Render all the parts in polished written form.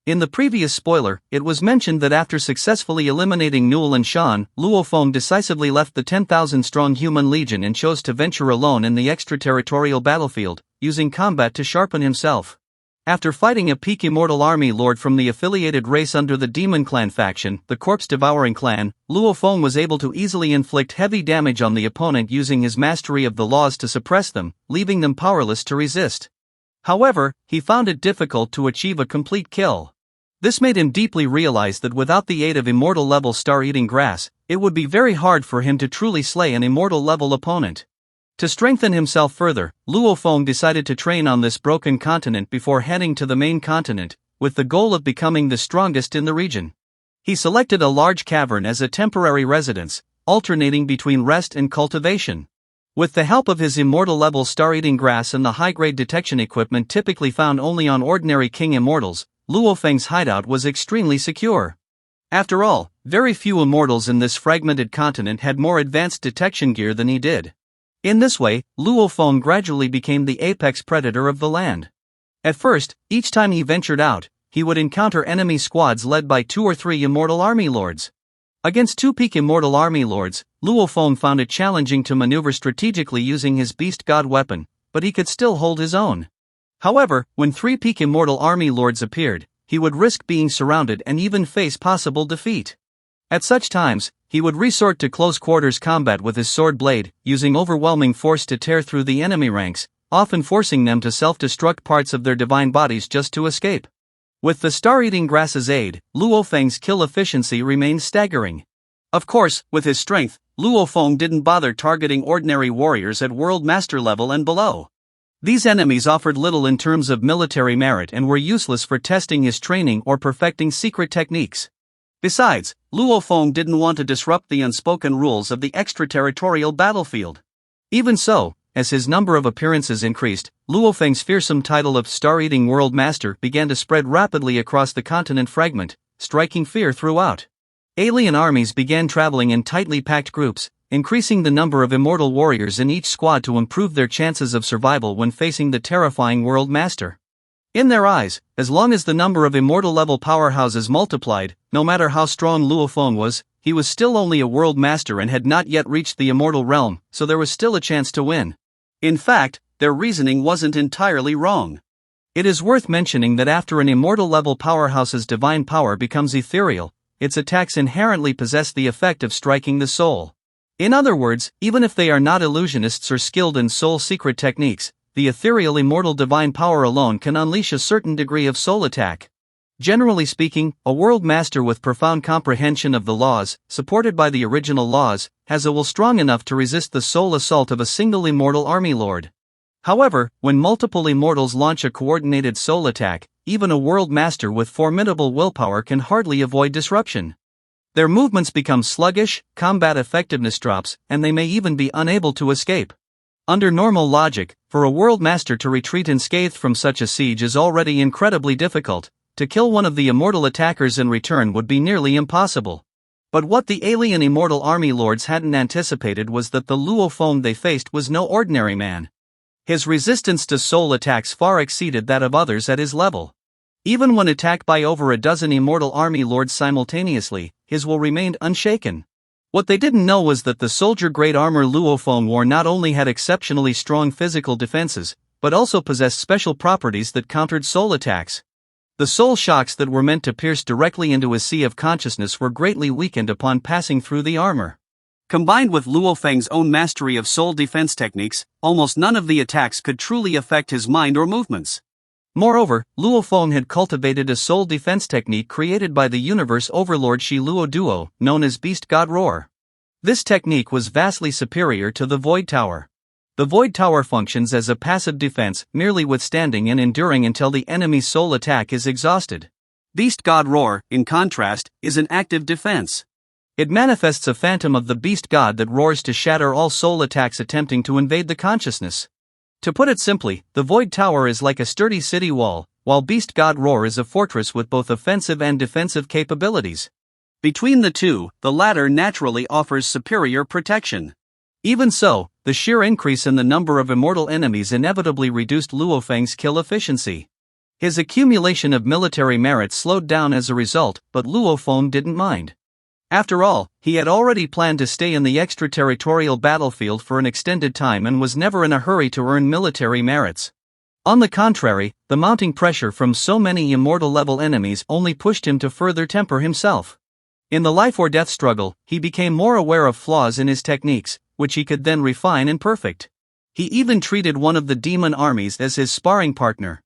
In the previous spoiler, it was mentioned that after successfully eliminating Newell and Shan, Luo Feng decisively left the 10,000-strong human legion and chose to venture alone in the extraterritorial battlefield, using combat to sharpen himself. After fighting a peak immortal army lord from the affiliated race under the Demon Clan faction, the corpse-devouring clan, Luo Feng was able to easily inflict heavy damage on the opponent using his mastery of the laws to suppress them, leaving them powerless to resist. However, he found it difficult to achieve a complete kill. This made him deeply realize that without the aid of immortal-level star-eating grass, it would be very hard for him to truly slay an immortal-level opponent. To strengthen himself further, Luo Feng decided to train on this broken continent before heading to the main continent, with the goal of becoming the strongest in the region. He selected a large cavern as a temporary residence, alternating between rest and cultivation. With the help of his immortal-level star-eating grass and the high-grade detection equipment typically found only on ordinary king immortals, Luo Feng's hideout was extremely secure. After all, very few immortals in this fragmented continent had more advanced detection gear than he did. In this way, Luo Feng gradually became the apex predator of the land. At first, each time he ventured out, he would encounter enemy squads led by 2 or 3 immortal army lords. Against 2 peak immortal army lords, Luo Feng found it challenging to maneuver strategically using his beast god weapon, but he could still hold his own. However, when 3 peak immortal army lords appeared, he would risk being surrounded and even face possible defeat. At such times, he would resort to close-quarters combat with his sword blade, using overwhelming force to tear through the enemy ranks, often forcing them to self-destruct parts of their divine bodies just to escape. With the star-eating grass's aid, Luo Feng's kill efficiency remained staggering. Of course, with his strength, Luo Feng didn't bother targeting ordinary warriors at World Master level and below. These enemies offered little in terms of military merit and were useless for testing his training or perfecting secret techniques. Besides, Luo Feng didn't want to disrupt the unspoken rules of the extraterritorial battlefield. Even so, as his number of appearances increased, Luo Feng's fearsome title of Star-Eating World Master began to spread rapidly across the continent fragment, striking fear throughout. Alien armies began traveling in tightly packed groups, increasing the number of immortal warriors in each squad to improve their chances of survival when facing the terrifying World Master. In their eyes, as long as the number of immortal-level powerhouses multiplied, no matter how strong Luo Feng was, he was still only a World Master and had not yet reached the immortal realm, so there was still a chance to win. In fact, their reasoning wasn't entirely wrong. It is worth mentioning that after an immortal-level powerhouse's divine power becomes ethereal, its attacks inherently possess the effect of striking the soul. In other words, even if they are not illusionists or skilled in soul secret techniques, the ethereal immortal divine power alone can unleash a certain degree of soul attack. Generally speaking, a world master with profound comprehension of the laws, supported by the original laws, has a will strong enough to resist the soul assault of a single immortal army lord. However, when multiple immortals launch a coordinated soul attack, even a world master with formidable willpower can hardly avoid disruption. Their movements become sluggish, combat effectiveness drops, and they may even be unable to escape. Under normal logic, for a world master to retreat unscathed from such a siege is already incredibly difficult. To kill one of the immortal attackers in return would be nearly impossible. But what the alien immortal army lords hadn't anticipated was that the Luo Feng they faced was no ordinary man. His resistance to soul attacks far exceeded that of others at his level. Even when attacked by over a dozen immortal army lords simultaneously, his will remained unshaken. What they didn't know was that the soldier-grade armor Luo Feng wore not only had exceptionally strong physical defenses, but also possessed special properties that countered soul attacks. The soul shocks that were meant to pierce directly into his sea of consciousness were greatly weakened upon passing through the armor. Combined with Luo Feng's own mastery of soul defense techniques, almost none of the attacks could truly affect his mind or movements. Moreover, Luo Feng had cultivated a soul defense technique created by the universe overlord Shi Luo Duo, known as Beast God Roar. This technique was vastly superior to the Void Tower. The Void Tower functions as a passive defense, merely withstanding and enduring until the enemy's soul attack is exhausted. Beast God Roar, in contrast, is an active defense. It manifests a phantom of the Beast God that roars to shatter all soul attacks attempting to invade the consciousness. To put it simply, the Void Tower is like a sturdy city wall, while Beast God Roar is a fortress with both offensive and defensive capabilities. Between the two, the latter naturally offers superior protection. Even so, the sheer increase in the number of immortal enemies inevitably reduced Luo Feng's kill efficiency. His accumulation of military merits slowed down as a result, but Luo Feng didn't mind. After all, he had already planned to stay in the extraterritorial battlefield for an extended time and was never in a hurry to earn military merits. On the contrary, the mounting pressure from so many immortal-level enemies only pushed him to further temper himself. In the life-or-death struggle, he became more aware of flaws in his techniques, which he could then refine and perfect. He even treated one of the demon armies as his sparring partner.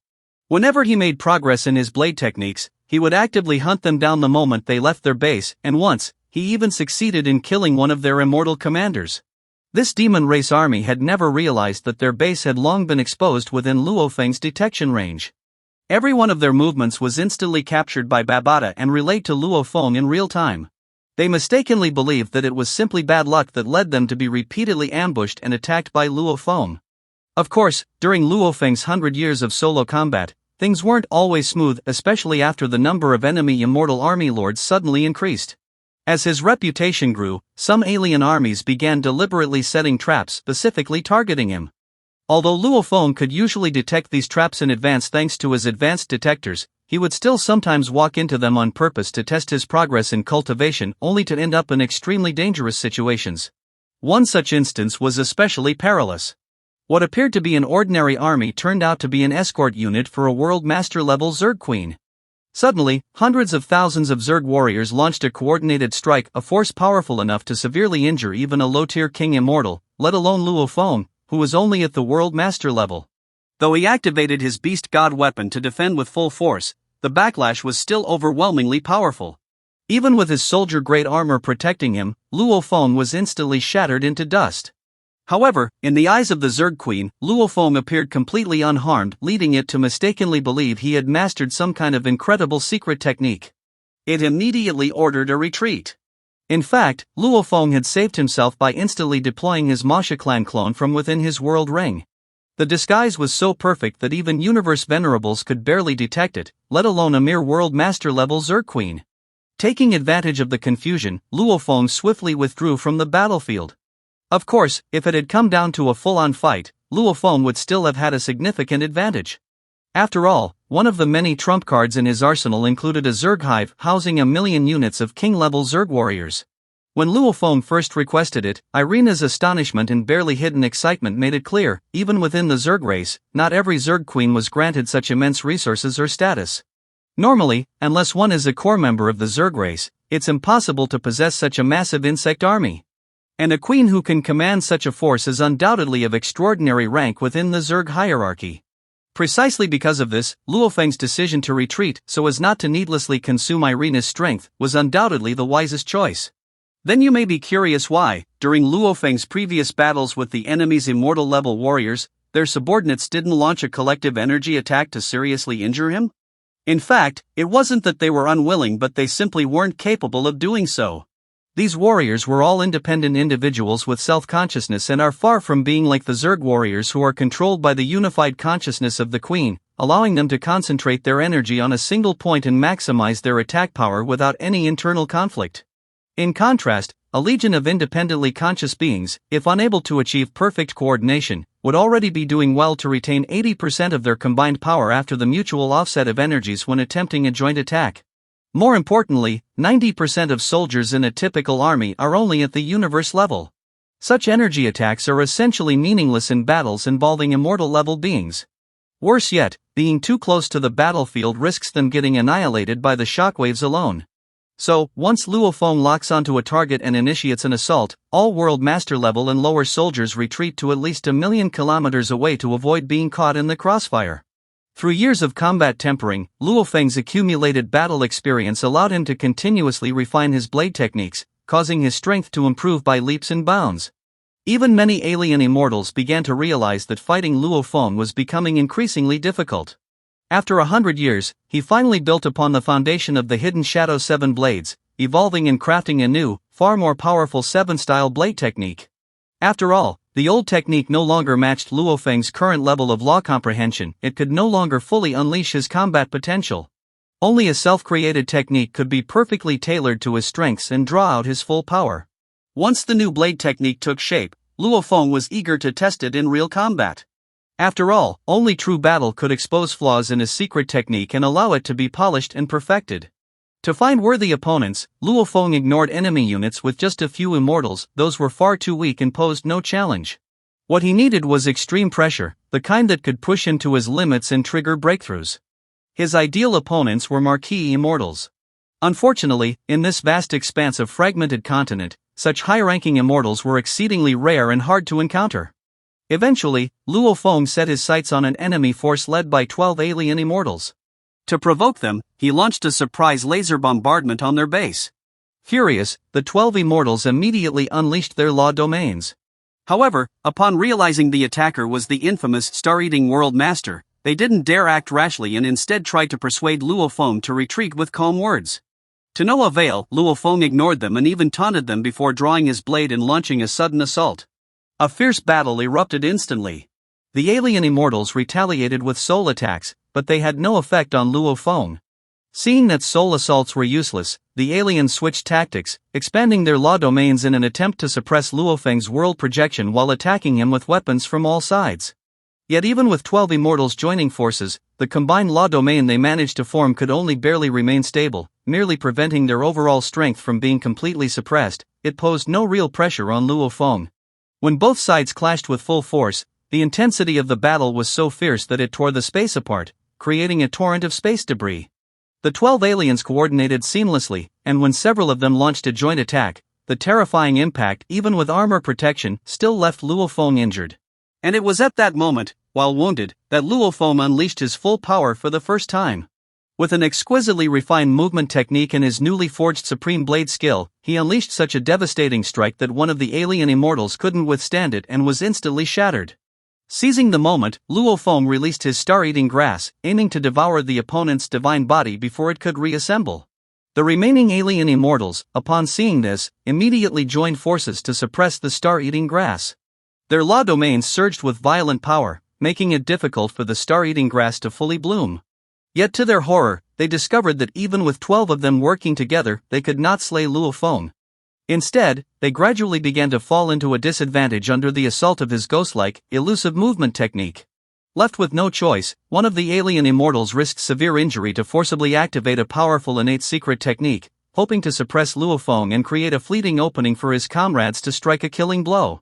Whenever he made progress in his blade techniques, he would actively hunt them down the moment they left their base, and once, he even succeeded in killing one of their immortal commanders. This demon race army had never realized that their base had long been exposed within Luo Feng's detection range. Every one of their movements was instantly captured by Babata and relayed to Luo Feng in real time. They mistakenly believed that it was simply bad luck that led them to be repeatedly ambushed and attacked by Luo Feng. Of course, during Luo Feng's 100 years of solo combat, things weren't always smooth, especially after the number of enemy immortal army lords suddenly increased. As his reputation grew, some alien armies began deliberately setting traps specifically targeting him. Although Luo Feng could usually detect these traps in advance thanks to his advanced detectors, he would still sometimes walk into them on purpose to test his progress in cultivation, only to end up in extremely dangerous situations. One such instance was especially perilous. What appeared to be an ordinary army turned out to be an escort unit for a World Master-level Zerg queen. Suddenly, hundreds of thousands of Zerg warriors launched a coordinated strike, a force powerful enough to severely injure even a low-tier king immortal, let alone Luo Feng, who was only at the World Master level. Though he activated his Beast God weapon to defend with full force, the backlash was still overwhelmingly powerful. Even with his soldier-grade armor protecting him, Luo Feng was instantly shattered into dust. However, in the eyes of the Zerg Queen, Luo Feng appeared completely unharmed, leading it to mistakenly believe he had mastered some kind of incredible secret technique. It immediately ordered a retreat. In fact, Luo Feng had saved himself by instantly deploying his Masha clan clone from within his world ring. The disguise was so perfect that even Universe Venerables could barely detect it, let alone a mere World Master level Zerg Queen. Taking advantage of the confusion, Luo Feng swiftly withdrew from the battlefield. Of course, if it had come down to a full-on fight, Luo Feng would still have had a significant advantage. After all, one of the many trump cards in his arsenal included a Zerg hive housing 1,000,000 units of king-level Zerg warriors. When Luo Feng first requested it, Irina's astonishment and barely hidden excitement made it clear, even within the Zerg race, not every Zerg queen was granted such immense resources or status. Normally, unless one is a core member of the Zerg race, it's impossible to possess such a massive insect army. And a queen who can command such a force is undoubtedly of extraordinary rank within the Zerg hierarchy. Precisely because of this, Luo Feng's decision to retreat so as not to needlessly consume Irina's strength was undoubtedly the wisest choice. Then you may be curious why, during Luo Feng's previous battles with the enemy's immortal-level warriors, their subordinates didn't launch a collective energy attack to seriously injure him? In fact, it wasn't that they were unwilling, but they simply weren't capable of doing so. These warriors were all independent individuals with self-consciousness and are far from being like the Zerg warriors who are controlled by the unified consciousness of the Queen, allowing them to concentrate their energy on a single point and maximize their attack power without any internal conflict. In contrast, a legion of independently conscious beings, if unable to achieve perfect coordination, would already be doing well to retain 80% of their combined power after the mutual offset of energies when attempting a joint attack. More importantly, 90% of soldiers in a typical army are only at the universe level. Such energy attacks are essentially meaningless in battles involving immortal-level beings. Worse yet, being too close to the battlefield risks them getting annihilated by the shockwaves alone. So, once Luo Feng locks onto a target and initiates an assault, all World Master level and lower soldiers retreat to at least 1,000,000 kilometers away to avoid being caught in the crossfire. Through years of combat tempering, Luo Feng's accumulated battle experience allowed him to continuously refine his blade techniques, causing his strength to improve by leaps and bounds. Even many alien immortals began to realize that fighting Luo Feng was becoming increasingly difficult. After 100 years, he finally built upon the foundation of the hidden Shadow 7 blades, evolving and crafting a new, far more powerful 7-style blade technique. After all, the old technique no longer matched Luo Feng's current level of law comprehension, it could no longer fully unleash his combat potential. Only a self-created technique could be perfectly tailored to his strengths and draw out his full power. Once the new blade technique took shape, Luo Feng was eager to test it in real combat. After all, only true battle could expose flaws in his secret technique and allow it to be polished and perfected. To find worthy opponents, Luo Feng ignored enemy units with just a few immortals. Those were far too weak and posed no challenge. What he needed was extreme pressure, the kind that could push him to his limits and trigger breakthroughs. His ideal opponents were marquee immortals. Unfortunately, in this vast expanse of fragmented continent, such high-ranking immortals were exceedingly rare and hard to encounter. Eventually, Luo Feng set his sights on an enemy force led by 12 alien immortals. To provoke them, he launched a surprise laser bombardment on their base. Furious, the 12 immortals immediately unleashed their law domains. However, upon realizing the attacker was the infamous Star-Eating World Master, they didn't dare act rashly and instead tried to persuade Luo Feng to retreat with calm words. To no avail, Luo Feng ignored them and even taunted them before drawing his blade and launching a sudden assault. A fierce battle erupted instantly. The alien immortals retaliated with soul attacks, but they had no effect on Luo Feng. Seeing that soul assaults were useless, the aliens switched tactics, expanding their law domains in an attempt to suppress Luo Feng's world projection while attacking him with weapons from all sides. Yet even with 12 immortals joining forces, the combined law domain they managed to form could only barely remain stable, merely preventing their overall strength from being completely suppressed. It posed no real pressure on Luo Feng. When both sides clashed with full force, the intensity of the battle was so fierce that it tore the space apart, creating a torrent of space debris. The 12 aliens coordinated seamlessly, and when several of them launched a joint attack, the terrifying impact, even with armor protection, still left Luo Feng injured. And it was at that moment, while wounded, that Luo Feng unleashed his full power for the first time. With an exquisitely refined movement technique and his newly forged supreme blade skill, he unleashed such a devastating strike that one of the alien immortals couldn't withstand it and was instantly shattered. Seizing the moment, Luo Feng released his star-eating grass, aiming to devour the opponent's divine body before it could reassemble. The remaining alien immortals, upon seeing this, immediately joined forces to suppress the star-eating grass. Their law domains surged with violent power, making it difficult for the star-eating grass to fully bloom. Yet to their horror, they discovered that even with 12 of them working together, they could not slay Luo Feng. Instead, they gradually began to fall into a disadvantage under the assault of his ghost-like, elusive movement technique. Left with no choice, one of the alien immortals risked severe injury to forcibly activate a powerful innate secret technique, hoping to suppress Luo Feng and create a fleeting opening for his comrades to strike a killing blow.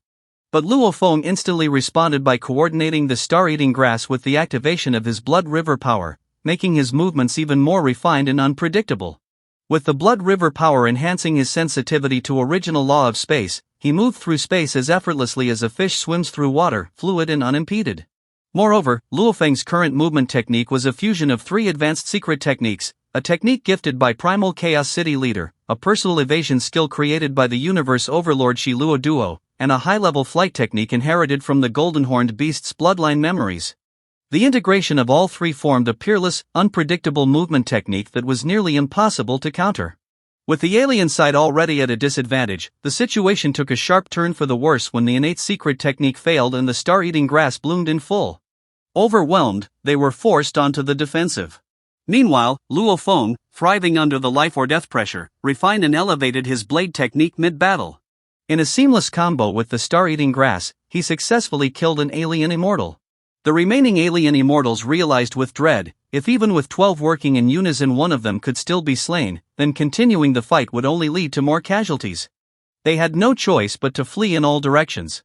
But Luo Feng instantly responded by coordinating the star-eating grass with the activation of his blood river power, making his movements even more refined and unpredictable. With the blood river power enhancing his sensitivity to original law of space, he moved through space as effortlessly as a fish swims through water, fluid and unimpeded. Moreover, Luo Feng's current movement technique was a fusion of 3 advanced secret techniques, a technique gifted by Primal Chaos City Leader, a personal evasion skill created by the Universe Overlord Shi Luo Duo, and a high-level flight technique inherited from the Golden-Horned Beast's bloodline memories. The integration of all 3 formed a peerless, unpredictable movement technique that was nearly impossible to counter. With the alien side already at a disadvantage, the situation took a sharp turn for the worse when the innate secret technique failed and the star-eating grass bloomed in full. Overwhelmed, they were forced onto the defensive. Meanwhile, Luo Feng, thriving under the life-or-death pressure, refined and elevated his blade technique mid-battle. In a seamless combo with the star-eating grass, he successfully killed an alien immortal. The remaining alien immortals realized with dread, if even with 12 working in unison one of them could still be slain, then continuing the fight would only lead to more casualties. They had no choice but to flee in all directions.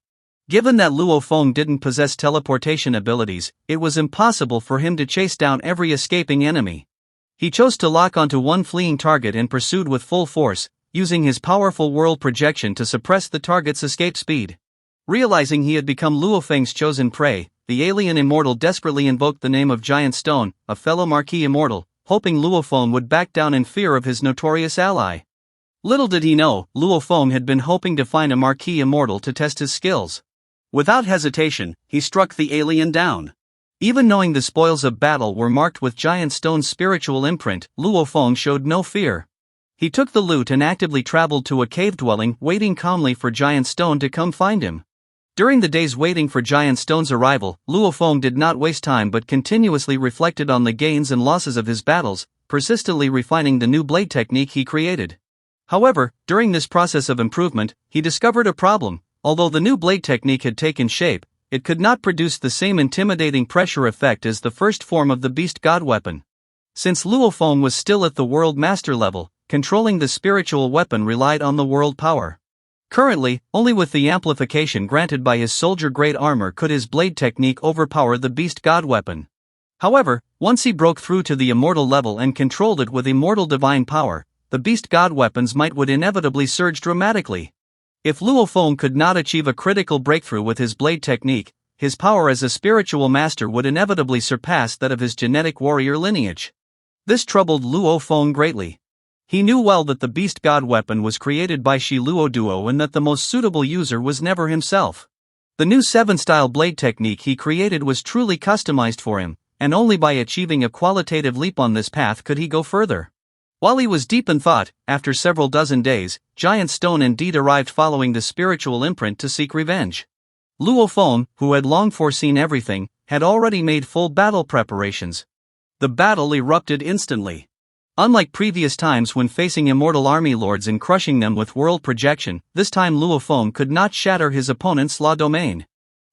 Given that Luo Feng didn't possess teleportation abilities, it was impossible for him to chase down every escaping enemy. He chose to lock onto one fleeing target and pursued with full force, using his powerful world projection to suppress the target's escape speed. Realizing he had become Luo Feng's chosen prey, the alien immortal desperately invoked the name of Giant Stone, a fellow marquee immortal, hoping Luo Feng would back down in fear of his notorious ally. Little did he know, Luo Feng had been hoping to find a marquee immortal to test his skills. Without hesitation, he struck the alien down. Even knowing the spoils of battle were marked with Giant Stone's spiritual imprint, Luo Feng showed no fear. He took the loot and actively traveled to a cave dwelling, waiting calmly for Giant Stone to come find him. During the days waiting for Giant Stone's arrival, Luo Feng did not waste time but continuously reflected on the gains and losses of his battles, persistently refining the new blade technique he created. However, during this process of improvement, he discovered a problem. Although the new blade technique had taken shape, it could not produce the same intimidating pressure effect as the first form of the beast god weapon. Since Luo Feng was still at the world master level, controlling the spiritual weapon relied on the world power. Currently, only with the amplification granted by his soldier-grade armor could his blade technique overpower the beast god weapon. However, once he broke through to the immortal level and controlled it with immortal divine power, the beast god weapon's might would inevitably surge dramatically. If Luo Feng could not achieve a critical breakthrough with his blade technique, his power as a spiritual master would inevitably surpass that of his genetic warrior lineage. This troubled Luo Feng greatly. He knew well that the beast god weapon was created by Shi Luo Duo and that the most suitable user was never himself. The new 7-style blade technique he created was truly customized for him, and only by achieving a qualitative leap on this path could he go further. While he was deep in thought, after several dozen days, Giant Stone indeed arrived following the spiritual imprint to seek revenge. Luo Feng, who had long foreseen everything, had already made full battle preparations. The battle erupted instantly. Unlike previous times when facing immortal army lords and crushing them with world projection, this time Luo Feng could not shatter his opponent's law domain.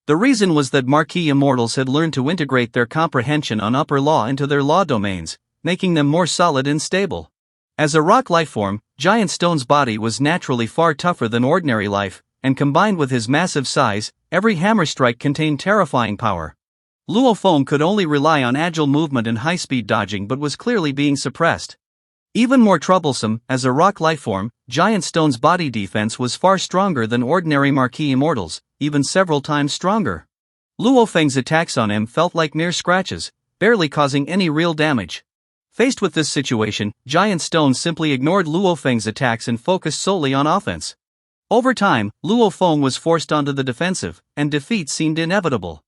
The reason was that marquee immortals had learned to integrate their comprehension on upper law into their law domains, making them more solid and stable. As a rock lifeform, Giant Stone's body was naturally far tougher than ordinary life, and combined with his massive size, every hammer strike contained terrifying power. Luo Feng could only rely on agile movement and high-speed dodging but was clearly being suppressed. Even more troublesome, as a rock lifeform, Giant Stone's body defense was far stronger than ordinary marquee immortals, even several times stronger. Luo Feng's attacks on him felt like mere scratches, barely causing any real damage. Faced with this situation, Giant Stone simply ignored Luo Feng's attacks and focused solely on offense. Over time, Luo Feng was forced onto the defensive, and defeat seemed inevitable.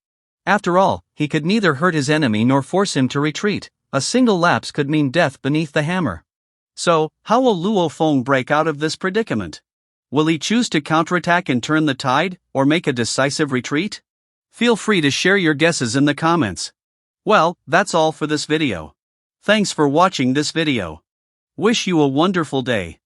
After all, he could neither hurt his enemy nor force him to retreat. A single lapse could mean death beneath the hammer. So, how will Luo Feng break out of this predicament? Will he choose to counterattack and turn the tide, or make a decisive retreat? Feel free to share your guesses in the comments. Well, that's all for this video. Thanks for watching this video. Wish you a wonderful day.